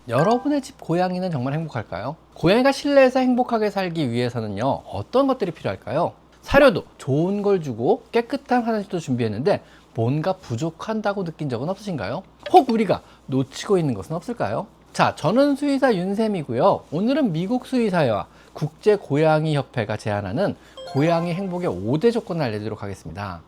여러분의 집 고양이는 정말 행복할까요? 고양이가 실내에서 행복하게 살기 위해서는요, 어떤 것들이 필요할까요? 사료도 좋은 걸 주고 깨끗한 화장실도 준비했는데 뭔가 부족한다고 느낀 적은 없으신가요? 혹 우리가 놓치고 있는 것은 없을까요? 자, 저는 수의사 윤쌤이고요. 오늘은 미국 수의사회와 국제 고양이 협회가 제안하는 고양이 행복의 5대 조건을 알려드리도록 하겠습니다.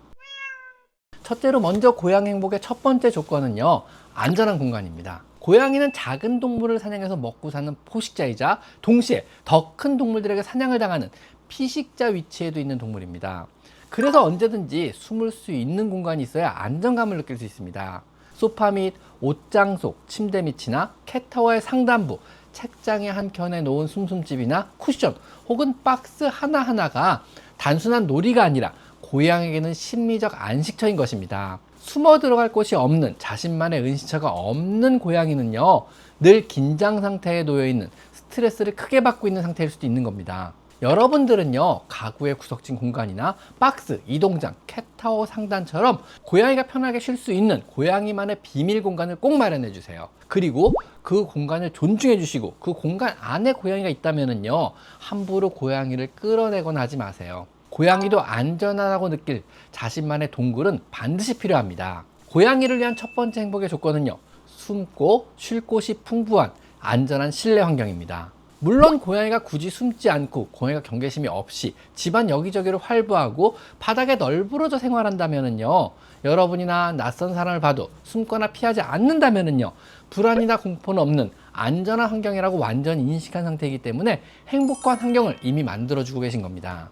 첫째로 먼저 고양이 행복의 첫 번째 조건은요, 안전한 공간입니다. 고양이는 작은 동물을 사냥해서 먹고 사는 포식자이자 동시에 더 큰 동물들에게 사냥을 당하는 피식자 위치에도 있는 동물입니다. 그래서 언제든지 숨을 수 있는 공간이 있어야 안정감을 느낄 수 있습니다. 소파 및 옷장 속 침대 밑이나 캣타워의 상단부, 책장의 한켠에 놓은 숨숨집이나 쿠션 혹은 박스 하나하나가 단순한 놀이가 아니라 고양이에게는 심리적 안식처인 것입니다. 숨어 들어갈 곳이 없는, 자신만의 은신처가 없는 고양이는요, 늘 긴장 상태에 놓여 있는, 스트레스를 크게 받고 있는 상태일 수도 있는 겁니다. 여러분들은요, 가구의 구석진 공간이나 박스, 이동장, 캣타워 상단처럼 고양이가 편하게 쉴 수 있는 고양이만의 비밀 공간을 꼭 마련해 주세요. 그리고 그 공간을 존중해 주시고 그 공간 안에 고양이가 있다면요, 함부로 고양이를 끌어내거나 하지 마세요. 고양이도 안전하다고 느낄 자신만의 동굴은 반드시 필요합니다. 고양이를 위한 첫 번째 행복의 조건은요, 숨고 쉴 곳이 풍부한 안전한 실내 환경입니다. 물론 고양이가 굳이 숨지 않고 고양이가 경계심이 없이 집안 여기저기를 활보하고 바닥에 널브러져 생활한다면요, 여러분이나 낯선 사람을 봐도 숨거나 피하지 않는다면요, 불안이나 공포는 없는 안전한 환경이라고 완전히 인식한 상태이기 때문에 행복한 환경을 이미 만들어주고 계신 겁니다.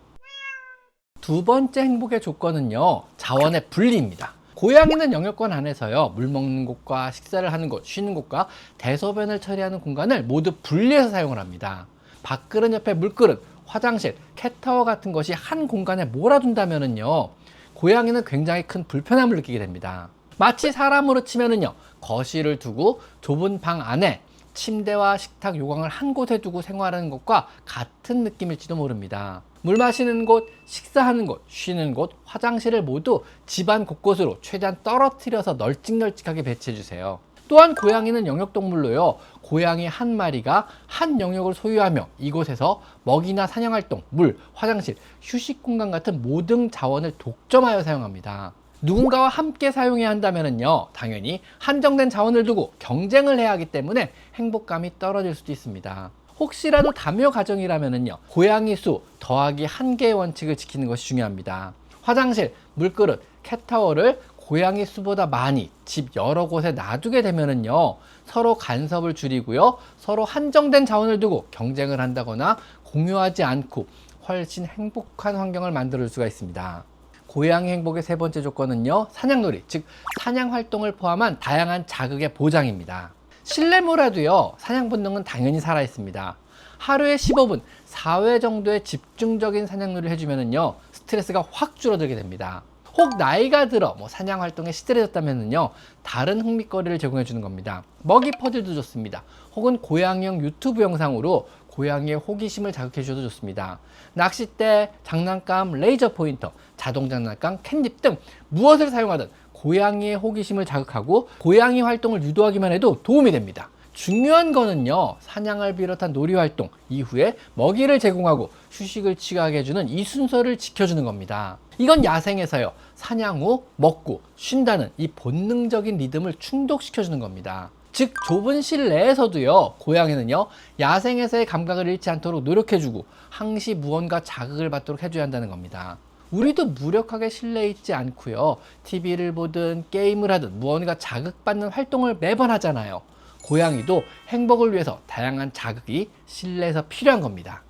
두 번째 행복의 조건은요, 자원의 분리입니다. 고양이는 영역권 안에서요, 물 먹는 곳과 식사를 하는 곳, 쉬는 곳과 대소변을 처리하는 공간을 모두 분리해서 사용을 합니다. 밥그릇 옆에 물그릇, 화장실, 캣타워 같은 것이 한 공간에 몰아둔다면요, 고양이는 굉장히 큰 불편함을 느끼게 됩니다. 마치 사람으로 치면은요, 거실을 두고 좁은 방 안에 침대와 식탁, 요강을 한 곳에 두고 생활하는 것과 같은 느낌일지도 모릅니다. 물 마시는 곳, 식사하는 곳, 쉬는 곳, 화장실을 모두 집안 곳곳으로 최대한 떨어뜨려서 널찍널찍하게 배치해 주세요. 또한 고양이는 영역동물로요, 고양이 한 마리가 한 영역을 소유하며 이곳에서 먹이나 사냥활동, 물, 화장실, 휴식 공간 같은 모든 자원을 독점하여 사용합니다. 누군가와 함께 사용해야 한다면요, 당연히 한정된 자원을 두고 경쟁을 해야 하기 때문에 행복감이 떨어질 수도 있습니다. 혹시라도 다묘 가정이라면요, 고양이 수 더하기 1개의 원칙을 지키는 것이 중요합니다. 화장실, 물그릇, 캣타워를 고양이 수보다 많이 집 여러 곳에 놔두게 되면요, 서로 간섭을 줄이고요, 서로 한정된 자원을 두고 경쟁을 한다거나 공유하지 않고 훨씬 행복한 환경을 만들 수가 있습니다. 고양이 행복의 세 번째 조건은요, 사냥놀이, 즉 사냥 활동을 포함한 다양한 자극의 보장입니다. 실내모라도요, 사냥 본능은 당연히 살아 있습니다. 하루에 15분, 4회 정도의 집중적인 사냥놀이를 해주면요, 스트레스가 확 줄어들게 됩니다. 혹 나이가 들어 사냥 활동에 시들해졌다면요, 다른 흥미거리를 제공해 주는 겁니다. 먹이 퍼즐도 좋습니다. 혹은 고양이용 유튜브 영상으로 고양이의 호기심을 자극해 주셔도 좋습니다. 낚싯대, 장난감, 레이저 포인터, 자동 장난감, 캣닙 등 무엇을 사용하든 고양이의 호기심을 자극하고 고양이 활동을 유도하기만 해도 도움이 됩니다. 중요한 거는요, 사냥을 비롯한 놀이 활동 이후에 먹이를 제공하고 휴식을 취하게 해주는 이 순서를 지켜주는 겁니다. 이건 야생에서요, 사냥 후 먹고 쉰다는 이 본능적인 리듬을 충족시켜주는 겁니다. 즉 좁은 실내에서도요, 고양이는요, 야생에서의 감각을 잃지 않도록 노력해주고 항시 무언가 자극을 받도록 해줘야 한다는 겁니다. 우리도 무력하게 실내에 있지 않고요, TV를 보든 게임을 하든 무언가 자극받는 활동을 매번 하잖아요. 고양이도 행복을 위해서 다양한 자극이 실내에서 필요한 겁니다.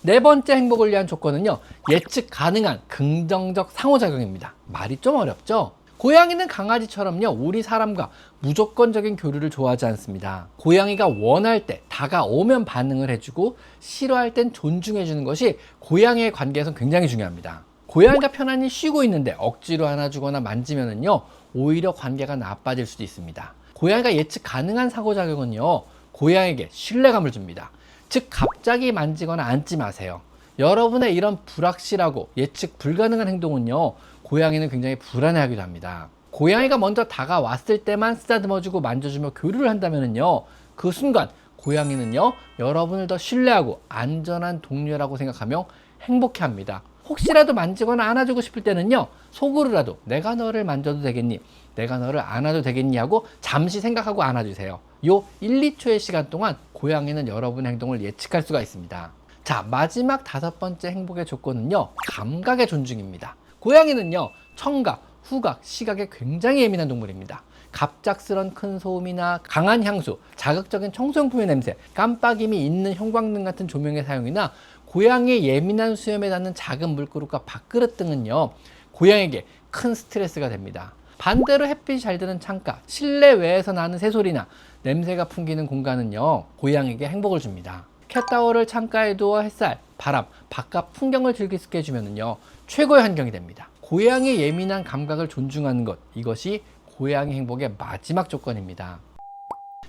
네 번째 행복을 위한 조건은요, 예측 가능한 긍정적 상호작용입니다. 말이 좀 어렵죠? 고양이는 강아지처럼요, 우리 사람과 무조건적인 교류를 좋아하지 않습니다. 고양이가 원할 때 다가오면 반응을 해주고 싫어할 땐 존중해주는 것이 고양이의 관계에선 굉장히 중요합니다. 고양이가 편안히 쉬고 있는데 억지로 안아주거나 만지면은요, 오히려 관계가 나빠질 수도 있습니다. 고양이가 예측 가능한 상호작용은요, 고양이에게 신뢰감을 줍니다. 즉 갑자기 만지거나 앉지 마세요. 여러분의 이런 불확실하고 예측 불가능한 행동은요, 고양이는 굉장히 불안해하기도 합니다. 고양이가 먼저 다가왔을 때만 쓰다듬어주고 만져주며 교류를 한다면요, 그 순간 고양이는요, 여러분을 더 신뢰하고 안전한 동료라고 생각하며 행복해합니다. 혹시라도 만지거나 안아주고 싶을 때는요, 속으로라도 내가 너를 만져도 되겠니? 내가 너를 안아도 되겠니? 하고 잠시 생각하고 안아주세요. 요 1, 2초의 시간 동안 고양이는 여러분의 행동을 예측할 수가 있습니다. 자, 마지막 5번째 행복의 조건은요, 감각의 존중입니다. 고양이는요, 청각, 후각, 시각에 굉장히 예민한 동물입니다. 갑작스런 큰 소음이나 강한 향수, 자극적인 청소용품의 냄새, 깜빡임이 있는 형광등 같은 조명의 사용이나 고양이의 예민한 수염에 닿는 작은 물그릇과 밥그릇 등은요, 고양이에게 큰 스트레스가 됩니다. 반대로 햇빛이 잘 드는 창가, 실내외에서 나는 새소리나 냄새가 풍기는 공간은요, 고양이에게 행복을 줍니다. 캣타워를 창가에 두어 햇살, 바람, 바깥 풍경을 즐길 수 있게 해주면요, 최고의 환경이 됩니다. 고양이의 예민한 감각을 존중하는 것, 이것이 고양이 행복의 마지막 조건입니다.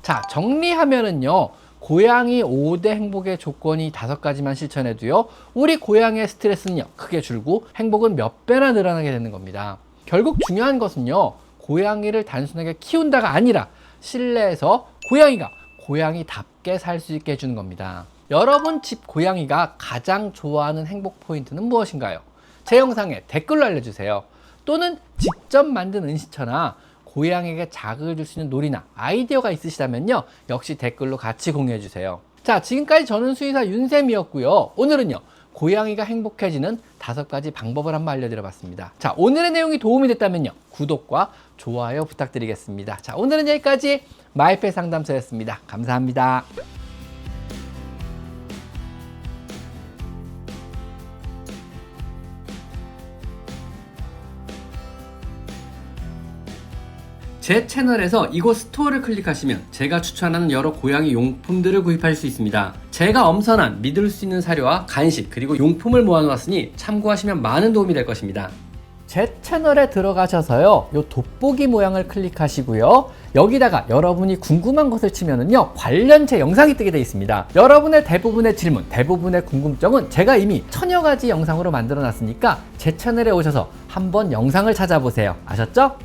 자, 정리하면은요, 고양이 5대 행복의 조건이 5가지만 실천해도요, 우리 고양이의 스트레스는요, 크게 줄고 행복은 몇 배나 늘어나게 되는 겁니다. 결국 중요한 것은요, 고양이를 단순하게 키운다가 아니라 실내에서 고양이가 고양이답게 살 수 있게 해주는 겁니다. 여러분 집 고양이가 가장 좋아하는 행복 포인트는 무엇인가요? 제 영상에 댓글로 알려주세요. 또는 직접 만든 은시처나 고양이에게 자극을 줄 수 있는 놀이나 아이디어가 있으시다면요, 역시 댓글로 같이 공유해 주세요. 자, 지금까지 저는 수의사 윤쌤이었고요. 오늘은요, 고양이가 행복해지는 5가지 방법을 한번 알려드려 봤습니다. 자, 오늘의 내용이 도움이 됐다면요, 구독과 좋아요 부탁드리겠습니다. 자, 오늘은 여기까지 마이펫 상담소였습니다. 감사합니다. 제 채널에서 이곳 스토어를 클릭하시면 제가 추천하는 여러 고양이 용품들을 구입할 수 있습니다. 제가 엄선한 믿을 수 있는 사료와 간식 그리고 용품을 모아놓았으니 참고하시면 많은 도움이 될 것입니다. 제 채널에 들어가셔서요, 요 돋보기 모양을 클릭하시고요, 여기다가 여러분이 궁금한 것을 치면은요, 관련체 영상이 뜨게 되어 있습니다. 여러분의 대부분의 질문, 대부분의 궁금증은 제가 이미 1000여 가지 영상으로 만들어 놨으니까 제 채널에 오셔서 한번 영상을 찾아보세요. 아셨죠?